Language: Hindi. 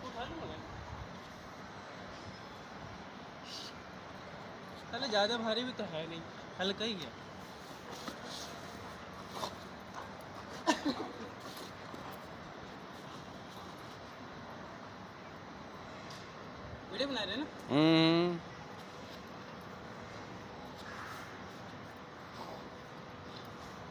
उठा लूँगा मैं। साले ज़्यादा भारी भी तो है नहीं, हल्का ही है। वीडियो बना रहे हैं ना?